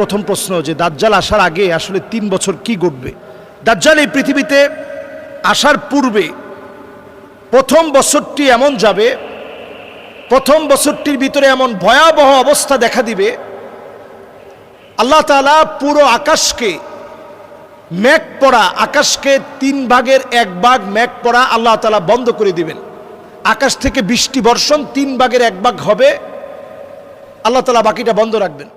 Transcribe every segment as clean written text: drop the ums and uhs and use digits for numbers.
প্রথম প্রশ্ন যে দাজ্জাল আসার আগে আসলে ৩ বছর কি ঘটবে। দাজ্জাল এই পৃথিবীতে আসার পূর্বে প্রথম বছরটি এমন যাবে, প্রথম বছরটির ভিতরে এমন ভয়াবহ অবস্থা দেখা দিবে, আল্লাহ তাআলা পুরো আকাশকে মেঘ পড়া, আকাশকে ৩ ভাগের ১ ভাগ মেঘ পড়া আল্লাহ তাআলা বন্ধ করে দিবেন। আকাশ থেকে বৃষ্টি বর্ষণ ৩ ভাগের ১ ভাগ হবে, আল্লাহ তাআলা বাকিটা বন্ধ রাখবেন।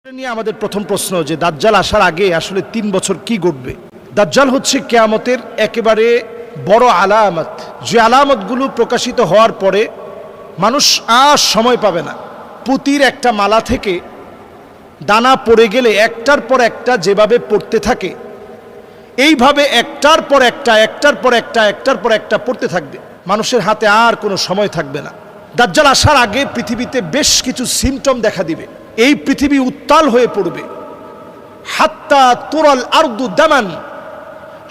নিয়ে আমাদের প্রথম প্রশ্ন যে দাজ্জাল আসার আগে আসলে ৩ বছর কি ঘটবে। দাজ্জাল হচ্ছে কিয়ামতের একেবারে বড় আলামত, যে আলামতগুলো প্রকাশিত হওয়ার পরে মানুষ আর সময় পাবে না। পুতির একটা মালা থেকে দানা পড়ে গেলে একটার পর একটা যেভাবে পড়তে থাকে, এইভাবে একটার পর একটা একটার পর একটা একটার পর একটা পড়তে থাকবে, মানুষের হাতে আর কোনো সময় থাকবে না। দাজ্জাল আসার আগে পৃথিবীতে বেশ কিছু সিমটম দেখা দিবে। এই পৃথিবী উত্তাল হয়ে পড়বে, হাত্তা তুরাল আরদু দামান,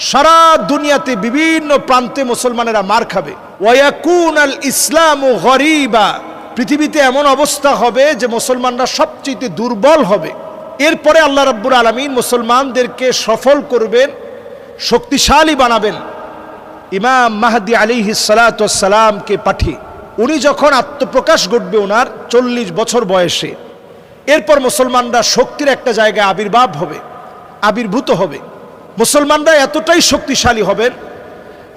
সারা দুনিয়াতে বিভিন্ন প্রান্তে মুসলমানেরা মার খাবে। ওয়ায়াকুনাল ইসলামু গরিবা, পৃথিবীতে এমন অবস্থা হবে যে মুসলমানরা সবচেয়ে দুর্বল হবে। এরপরে আল্লাহ রাব্বুল আলামিন মুসলমানদেরকে সফল করবেন, শক্তিশালী বানাবেন ইমাম মাহদি আলাইহিস সালাতু ওয়াস সালামকে পাঠিয়ে। উনি যখন আত্মপ্রকাশ ঘটবে ওনার 40 বছর বয়সে, এরপর মুসলমানরা শক্তির একটা জায়গায় আবির্ভূত হবে। মুসলমানরা এতটাই শক্তিশালী হবেন,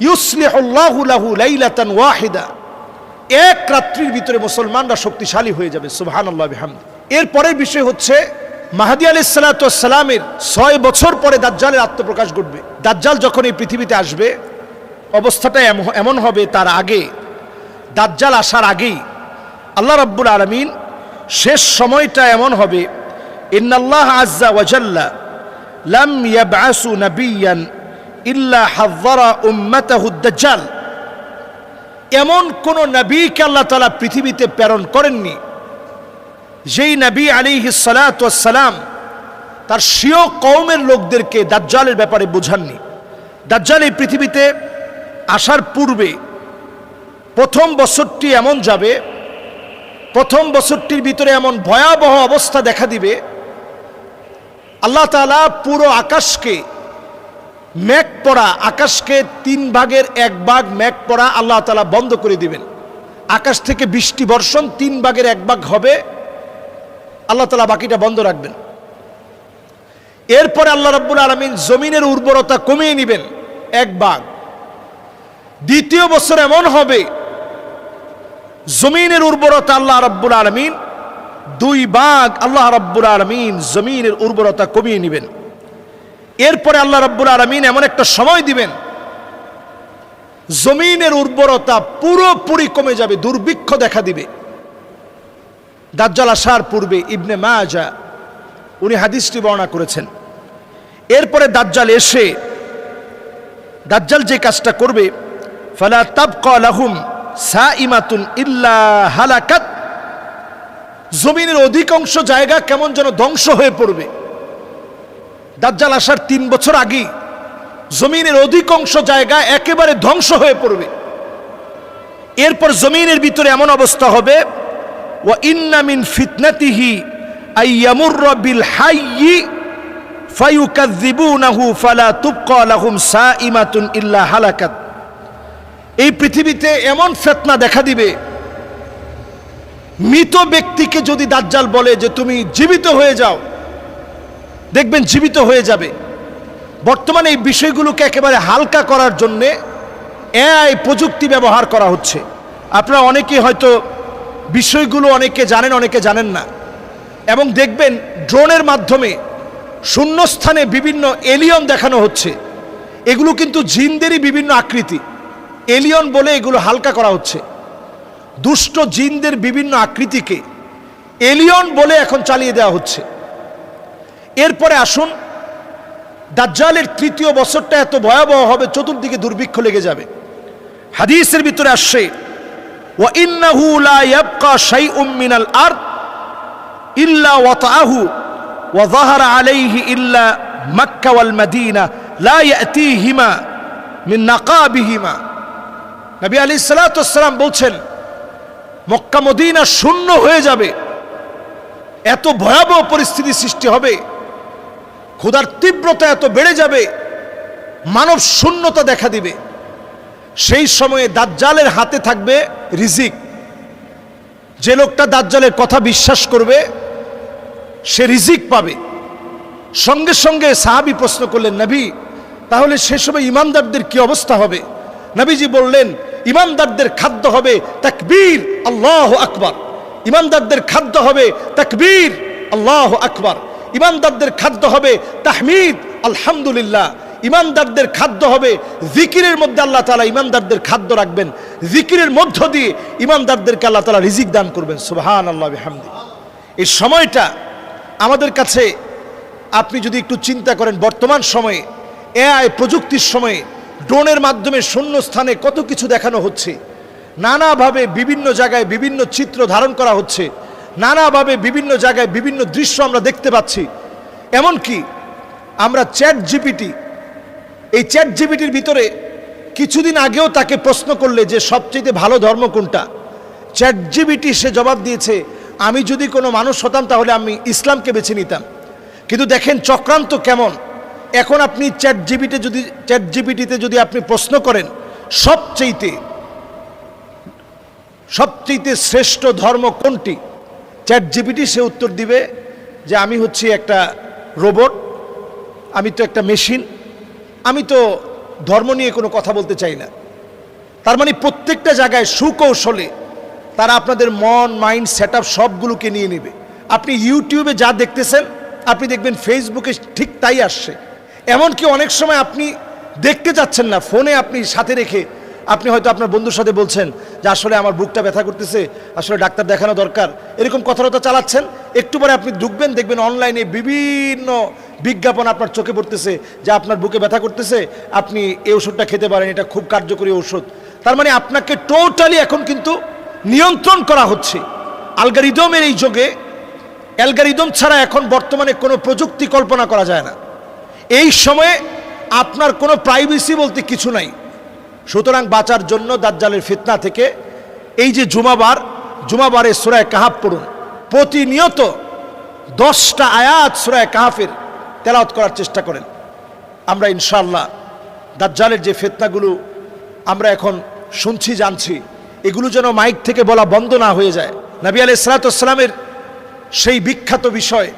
ইউসলিহুল্লাহু লাহু লাইলাতান ওয়াহিদা, এক রাত্রির ভিতরে মুসলমানরা শক্তিশালী হয়ে যাবে। সুবহানাল্লাহ বিহামদি। এরপরের বিষয় হচ্ছে মাহদি আলাইহিস সালাতু ওয়াস সালামের 6 বছর পরে দাজ্জালের আত্মপ্রকাশ ঘটবে। দাজ্জাল যখন এই পৃথিবীতে আসবে, অবস্থাটা এমন হবে, তার আগে দাজ্জাল আসার আগেই আল্লাহ রাব্বুল আলামিন শেষ সময়টা এমন হবে, ইন্নাল্লাহ আযজা ওয়া জাল্লা লাম ইয়াবআসু নাবিয়্যান ইল্লা হাযযারা উম্মাতাহু দাজ্জাল। এমন কোন নবীকে আল্লাহ তাআলা পৃথিবীতে প্রেরণ করেননি যেই নবী আলাইহিস সালাতু ওয়াস সালাম তার স্বীয় কওমের লোকদেরকে দাজ্জালের ব্যাপারে বোঝাননি। দাজ্জাল এই পৃথিবীতে আসার পূর্বে প্রথম বছরটি এমন যাবে, প্রথম বছরটির ভিতরে এমন ভয়াবহ অবস্থা দেখা দিবে, আল্লাহ তাআলা পুরো আকাশকে মেঘ পড়া, আকাশকে ৩ ভাগের ১ ভাগ মেঘ পড়া আল্লাহ তাআলা বন্ধ করে দিবেন। আকাশ থেকে বৃষ্টি বর্ষণ ৩ ভাগের ১ ভাগ হবে, আল্লাহ তাআলা বাকিটা বন্ধ রাখবেন। এরপরে আল্লাহ রাব্বুল আলামিন জমিনের উর্বরতা কমিয়ে নেবেন ১ ভাগ। দ্বিতীয় বছর এমন হবে, জমিনের উর্বরতা আল্লাহ রাব্বুল আলামিন 2 ভাগ, আল্লাহ রাব্বুল আলামিন জমিনের উর্বরতা কমিয়ে নেবেন। এরপরে আল্লাহ রাব্বুল আলামিন এমন একটা সময় দিবেন, জমিনের উর্বরতা পুরোপুরি কমে যাবে, দুর্ভিক্ষ দেখা দিবে। দাজ্জাল আসার পূর্বে ইবনে মাজাহ উনি হাদিসটি বর্ণনা করেছেন। এরপরে দাজ্জাল এসে দাজ্জাল যে কাজটা করবে, ফালা তাবকা লাহুম সাইমাতুন ইল্লা হালাকাত, জমিনের অধিকাংশ জায়গা কেমন যেন ধ্বংস হয়ে পড়বে। দাজ্জাল আসার 3 বছর আগে জমিনের অধিকাংশ জায়গা একেবারে ধ্বংস হয়ে পড়বে। এরপর জমিনের ভিতরে এমন অবস্থা হবে, ওয়া ইন্না মিন ফিতনাতিহি আইয়ামুররা বিল হাইয়্যি ফায়ুকাযযিবুনাহু ফালা তুবকা লাহুম সাইমাতুন ইল্লা হালাকাত। এই পৃথিবীতে এমন ফিতনা দেখা দিবে, মৃত ব্যক্তিকে যদি দাজ্জাল বলে যে তুমি জীবিত হয়ে যাও, দেখবেন জীবিত হয়ে যাবে। বর্তমানে এই বিষয়গুলোকে একেবারে হালকা করার জন্যে এআই প্রযুক্তি ব্যবহার করা হচ্ছে। আপনারা অনেকে হয়তো বিষয়গুলো অনেকে জানেন, অনেকে জানেন না। এবং দেখবেন ড্রোনের মাধ্যমে শূন্যস্থানে বিভিন্ন এলিয়ন দেখানো হচ্ছে। এগুলো কিন্তু জিনদেরই বিভিন্ন আকৃতি, এলিয়ন বলে এগুলো হালকা করা হচ্ছে। দুষ্ট জিনদের বিভিন্ন আকৃতিকে এলিয়ন বলে এখন চালিয়ে দেওয়া হচ্ছে। এরপরে আসুন, দাজ্জালের 3য় বছরটা এত ভয়াবহ হবে, চতুর্দিকে দুর্ভিক্ষ লেগে যাবে। হাদিসের ভিতরে আসছে, ওয়া ইন্নাহু লা ইয়াবকা শাইউম মিনাল আরদ ইল্লা ওয়াতাআহু ওয়া যাহারা আলাইহি ইল্লা মক্কা ওয়াল মদিনা লা ইয়াতিহিমা মিন নাকাবিহিমা। নবী আলাইহিস সালাতু ওয়াস সালাম বলছেন, মক্কা মদিনা শূন্য হয়ে যাবে, এত ভয়াবহ পরিস্থিতি সৃষ্টি হবে, ক্ষুধার তীব্রতা এত বেড়ে যাবে, মানব শূন্যতা দেখা দিবে। সেই সময়ে দাজ্জালের হাতে থাকবে রিজিক। যে লোকটা দাজ্জালের কথা বিশ্বাস করবে সে রিজিক পাবে। সঙ্গে সঙ্গে সাহাবী প্রশ্ন করলেন, নবী তাহলে সে সময় ইমানদারদের কি অবস্থা হবে? নবীজি বললেন, ইমানদারদের খাদ্য হবে তাকবীর আল্লাহু আকবার। ইমানদারদের খাদ্য হবে তাকবীর আল্লাহু আকবার। ইমানদারদের খাদ্য হবে তাহমিদ আলহামদুলিল্লাহ। ইমানদারদের খাদ্য হবে জিকিরের মধ্যে আল্লাহ তাআলা ইমানদারদের খাদ্য রাখবেন, জিকিরের মধ্য দিয়ে ইমানদারদেরকে আল্লাহ তাআলা রিজিক দান করবেন। সুবহানাল্লাহ বিহামদি। এই সময়টা আমাদের কাছে আপনি যদি একটু চিন্তা করেন, বর্তমান সময়ে এআই প্রযুক্তির সময়ে ড্রোনের মাধ্যমে শূন্য স্থানে কত কিছু দেখানো হচ্ছে, নানাভাবে বিভিন্ন জায়গায় বিভিন্ন চিত্র ধারণ করা হচ্ছে, নানাভাবে বিভিন্ন জায়গায় বিভিন্ন দৃশ্য আমরা দেখতে পাচ্ছি। এমনকি আমরা চ্যাট জিপিটি, এই চ্যাট জিপিটির ভিতরে কিছুদিন আগেও তাকে প্রশ্ন করলে যে সবচেয়ে ভালো ধর্ম কোনটা, চ্যাট জিপিটি সে জবাব দিয়েছে, আমি যদি কোনো মানুষ হতাম তাহলে আমি ইসলামকে বেছে নিতাম। কিন্তু দেখেন চক্রান্ত কেমন। এখন আপনি চ্যাট জিপিটিতে যদি আপনি প্রশ্ন করেন সবচেয়ে শ্রেষ্ঠ ধর্ম কোনটি, চ্যাট জিপিটি সে উত্তর দিবে যে আমি হচ্ছি একটা রোবট, আমি তো একটা মেশিন, আমি তো ধর্ম নিয়ে কোনো কথা বলতে চাই না। তার মানে প্রত্যেকটা জায়গায় সুকৌশলে তারা আপনাদের মন, মাইন্ড, সেট আপ সবগুলোকে নিয়ে নেবে। আপনি ইউটিউবে যা দেখতেছেন আপনি দেখবেন ফেসবুকে ঠিক তাই আসছে। এমনকি অনেক সময় আপনি দেখতে যাচ্ছেন না, ফোনে আপনি সাথে রেখে আপনি হয়তো আপনার বন্ধুর সাথে বলছেন যে আসলে আমার বুকটা ব্যথা করতেছে, আসলে ডাক্তার দেখানো দরকার, এরকম কথাবার্তা চালাচ্ছেন। একটু পরে আপনি ঢুকবেন, দেখবেন অনলাইনে বিভিন্ন বিজ্ঞাপন আপনার চোখে পড়তেছে যে আপনার বুকে ব্যথা করতেছে, আপনি এই ওষুধটা খেতে পারেন, এটা খুব কার্যকরী ঔষধ। তার মানে আপনাকে টোটালি এখন কিন্তু নিয়ন্ত্রণ করা হচ্ছে অ্যালগরিদমের এই যুগে। অ্যালগরিদম ছাড়া এখন বর্তমানে কোনো প্রযুক্তি কল্পনা করা যায় না। এই সময়ে আপনার কোনো প্রাইভেসি বলতে কিছু নাই। সুতরাং বাঁচার জন্য দাজ্জালের ফিতনা থেকে এই যে জুমাবারে সূরা কাহাফ পড়ুন, প্রতিনিয়ত 10টা আয়াত সূরা কাহাফের তেলাওয়াত করার চেষ্টা করেন। আমরা ইনশাআল্লাহ দাজ্জালের যে ফিতনাগুলো আমরা এখন শুনছি, জানছি, এগুলো যেন মাইক থেকে বলা বন্ধ না হয়ে যায়। নবী আলাইহিস সালাতু ওয়াস সালামের সেই বিখ্যাত বিষয়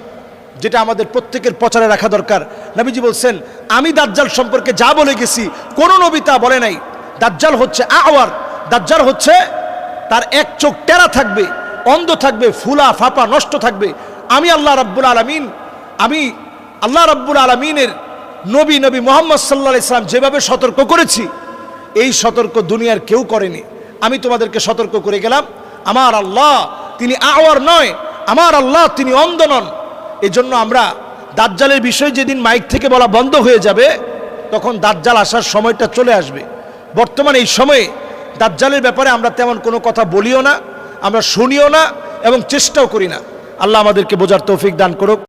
যেটা আমাদের প্রত্যেকের প্রচারে রাখা দরকার। নবীজি বলছেন, আমি দাজ্জাল সম্পর্কে যা বলে গেছি কোনো নবী তা বলে নাই। দাজ্জাল হচ্ছে আওয়ার, দাজ্জাল হচ্ছে তার এক চোখ টেরা থাকবে, অন্ধ থাকবে, ফুলা ফাপা নষ্ট থাকবে। আমি আল্লাহ রাব্বুল আলামিনের নবী মুহাম্মদ সাল্লাল্লাহু আলাইহি সাল্লাম যেভাবে সতর্ক করেছি, এই সতর্ক দুনিয়ার কেউ করেনি। আমি তোমাদেরকে সতর্ক করে গেলাম। আমার আল্লাহ তিনি আওয়ার নয়, আমার আল্লাহ তিনি অন্ধ নন। এজন্য আমরা দাজ্জালের বিষয় যেদিন মাইক থেকে বলা বন্ধ হয়ে যাবে তখন দাজ্জাল আসার সময়টা চলে আসবে। বর্তমানে এই সময়ে দাজ্জালের ব্যাপারে আমরা তেমন কোনো কথা বলিও না, আমরা শুনিও না এবং চেষ্টাও করি না। আল্লাহ আমাদেরকে বোঝার তৌফিক দান করুক।